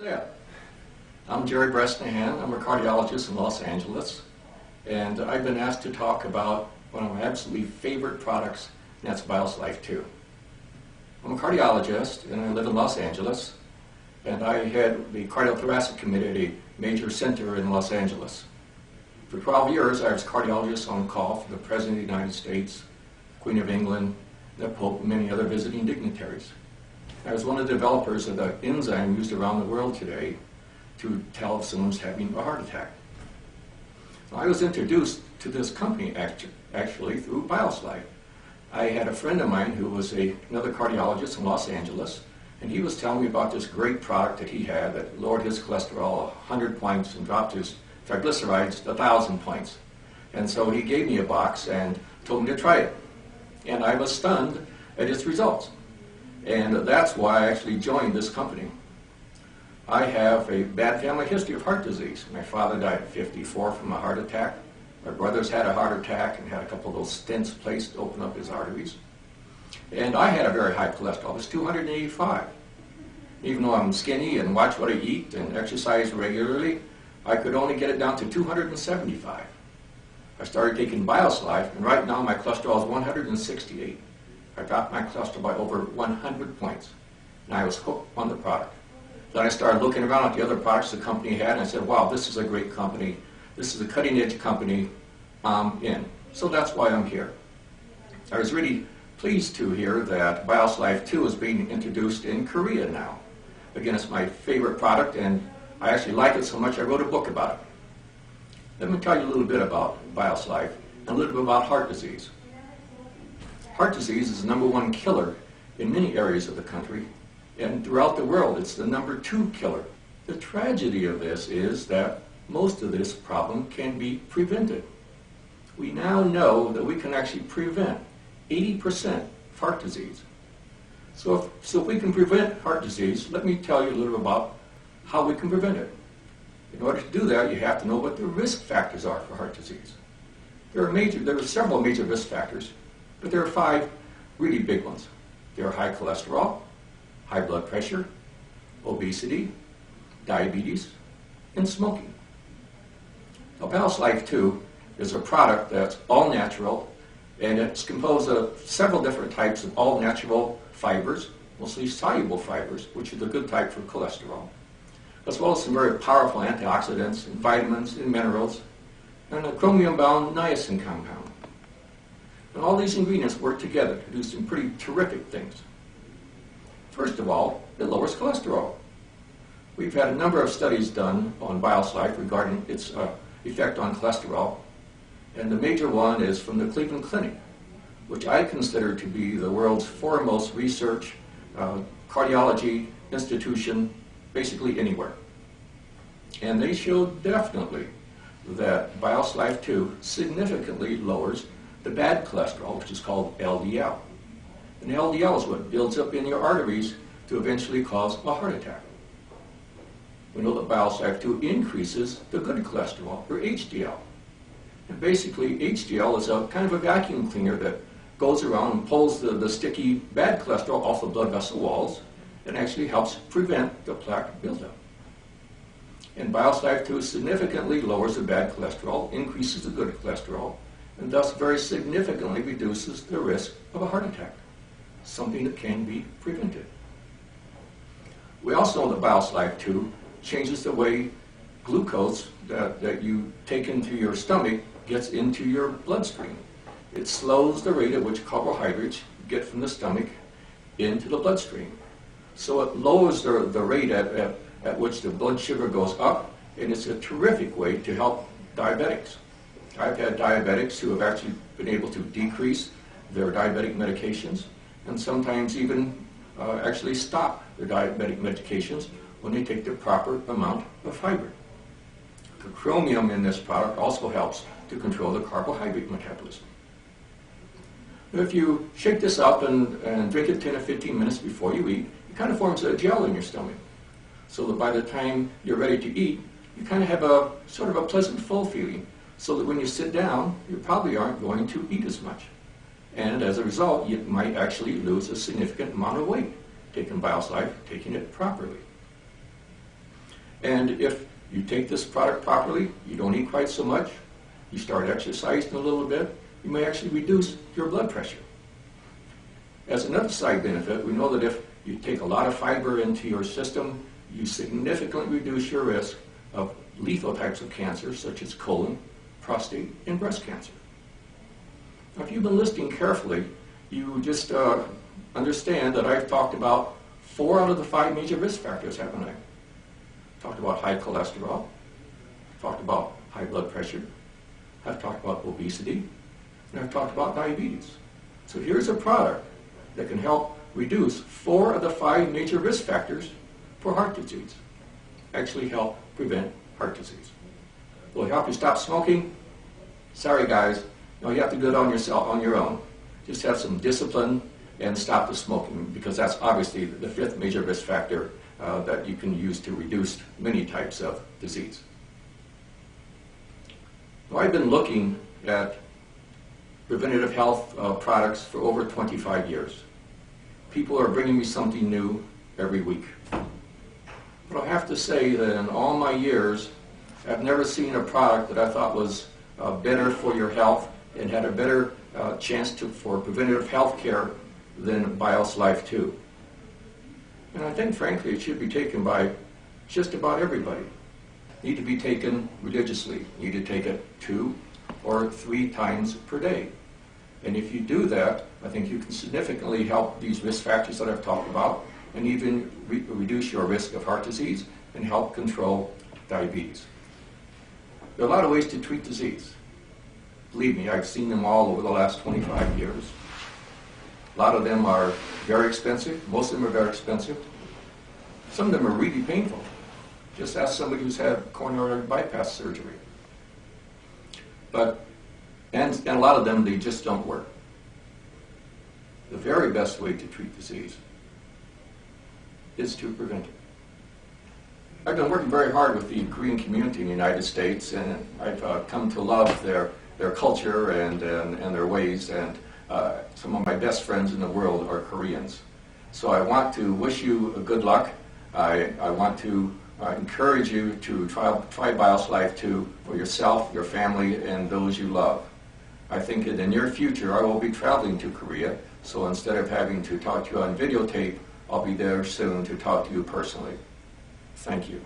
Yeah. I'm Jerry Bresnahan. I'm a cardiologist in Los Angeles, and I've been asked to talk about one of my absolutely favorite products, and that's BioSlife 2. I'm a cardiologist, and I live in Los Angeles, and I head the cardiothoracic committee at a major center in Los Angeles. For 12 years, I was cardiologist on call for the President of the United States, Queen of England, the Pope, and many other visiting dignitaries. I was one of the developers of the enzyme used around the world today to tell if someone's having a heart attack. I was introduced to this company actually through BioSlife. I had a friend of mine who was another cardiologist in Los Angeles, and he was telling me about this great product that he had that lowered his cholesterol 100 points and dropped his triglycerides 1,000 points. And so he gave me a box and told me to try it. And I was stunned at its results. And that's why I actually joined this company. I have a bad family history of heart disease. My father died at 54 from a heart attack. My brothers had a heart attack and had a couple of those stents placed to open up his arteries. And I had a very high cholesterol. It was 285. Even though I'm skinny and watch what I eat and exercise regularly, I could only get it down to 275. I started taking BioSlife, and right now my cholesterol is 168. I dropped my cholesterol by over 100 points, and I was hooked on the product. Then I started looking around at the other products the company had, and I said, wow, this is a great company. This is a cutting-edge company. I'm in. So that's why I'm here. I was really pleased to hear that BioSlife 2 is being introduced in Korea now. Again, it's my favorite product, and I actually like it so much I wrote a book about it. Let me tell you a little bit about BioSlife and a little bit about heart disease. Heart disease is the #1 killer in many areas of the country, and throughout the world it's the #2 killer. The tragedy of this is that most of this problem can be prevented. We now know that we can actually prevent 80% of heart disease. So if we can prevent heart disease, let me tell you a little bit about how we can prevent it. In order to do that, you have to know what the risk factors are for heart disease. There are several major risk factors, but there are 5 really big ones. There are high cholesterol, high blood pressure, obesity, diabetes, and smoking. Now, BioSlife 2 is a product that's all natural, and it's composed of several different types of all natural fibers, mostly soluble fibers, which are the good type for cholesterol, as well as some very powerful antioxidants and vitamins and minerals, and a chromium-bound niacin compound. And all these ingredients work together to do some pretty terrific things. First of all, it lowers cholesterol. We've had a number of studies done on BioSlife regarding its effect on cholesterol, and the major one is from the Cleveland Clinic, which I consider to be the world's foremost research cardiology institution basically anywhere. And they showed definitely that BioSlife 2 significantly lowers the bad cholesterol, which is called LDL. And LDL is what builds up in your arteries to eventually cause a heart attack. We know that BioSlife 2 increases the good cholesterol, or HDL. And basically, HDL is a kind of a vacuum cleaner that goes around and pulls the sticky bad cholesterol off the blood vessel walls and actually helps prevent the plaque buildup. And BioSlife 2 significantly lowers the bad cholesterol, increases the good cholesterol, and thus very significantly reduces the risk of a heart attack, something that can be prevented. We also know that BioSlife 2 changes the way glucose that you take into your stomach gets into your bloodstream. It slows the rate at which carbohydrates get from the stomach into the bloodstream. So it lowers the rate at which the blood sugar goes up, and it's a terrific way to help diabetics. I've had diabetics who have actually been able to decrease their diabetic medications and sometimes even actually stop their diabetic medications when they take the proper amount of fiber. The chromium in this product also helps to control the carbohydrate metabolism. If you shake this up and drink it 10 or 15 minutes before you eat, it kind of forms a gel in your stomach, so that by the time you're ready to eat, you kind of have a sort of a pleasant full feeling, so that when you sit down, you probably aren't going to eat as much. And as a result, you might actually lose a significant amount of weight taking BioSlife, taking it properly. And if you take this product properly, you don't eat quite so much, you start exercising a little bit, you may actually reduce your blood pressure. As another side benefit, we know that if you take a lot of fiber into your system, you significantly reduce your risk of lethal types of cancer, such as colon, prostate, and breast cancer. Now, if you've been listening carefully, you just understand that I've talked about 4 out of the 5 major risk factors, haven't I? Talked about high cholesterol, talked about high blood pressure, I've talked about obesity, and I've talked about diabetes. So here's a product that can help reduce 4 of the 5 major risk factors for heart disease. Actually help prevent heart disease. Will it help you stop smoking? Sorry guys, no, you have to do it on your own. Just have some discipline and stop the smoking, because that's obviously the 5th major risk factor that you can use to reduce many types of disease. Now, I've been looking at preventative health products for over 25 years. People are bringing me something new every week. But I have to say that in all my years, I've never seen a product that I thought was better for your health and had a better chance for preventative health care than BIOS Life 2. And I think, frankly, it should be taken by just about everybody. Need to be taken religiously. Need to take it 2 or 3 times per day. And if you do that, I think you can significantly help these risk factors that I've talked about, and even reduce your risk of heart disease and help control diabetes. There are a lot of ways to treat disease. Believe me, I've seen them all over the last 25 years. A lot of them are very expensive. Most of them are very expensive. Some of them are really painful. Just ask somebody who's had coronary bypass surgery. And a lot of them, they just don't work. The very best way to treat disease is to prevent it. I've been working very hard with the Korean community in the United States, and I've come to love their culture and their ways, and some of my best friends in the world are Koreans. So I want to wish you good luck. I want to encourage you to try BIOS Life 2 for yourself, your family, and those you love. I think in the near future I will be traveling to Korea, so instead of having to talk to you on videotape, I'll be there soon to talk to you personally. Thank you.